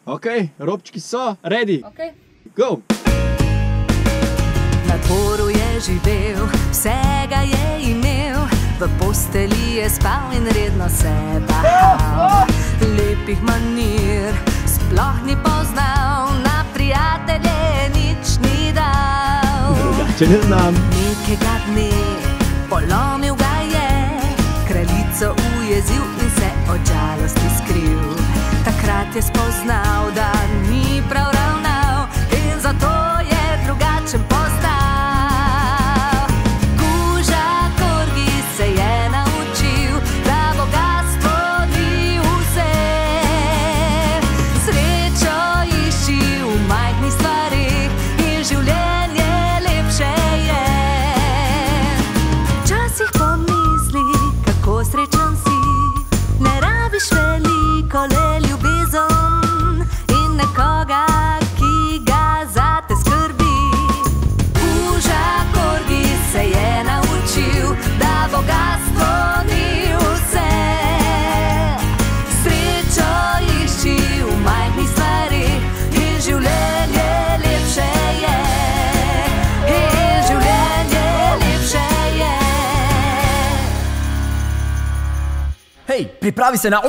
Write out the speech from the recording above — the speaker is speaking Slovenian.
Ok, robčki so ready. Ok. Go! Na dvoru je živel, vsega je imel, v posteli je spal in redno se bahal. Lepih manir sploh ni poznal, na prijatelje nič ni dal. Drugače ne znam. Nekega dne polomil ga je, kraljico ujezil in se od žalosti skril. Takrat je spoznal, da ni prav ravnal in zato je drugačen postal. Kuža Korgi se je naučil, da bogastvo ni vse. Srečo išči v majhnih stvarih in življenje lepše je. Včasih pomisli, kako srečen si, ne rabiš veliko, le ljubezen in nekoga, ki ga zate skrbi. Kuža Korgi se je naučil, da bogastvo ni vse. Srečo išči v majhnih stvarih in življenje lepše je. In življenje lepše je. Hej, pripravi se na...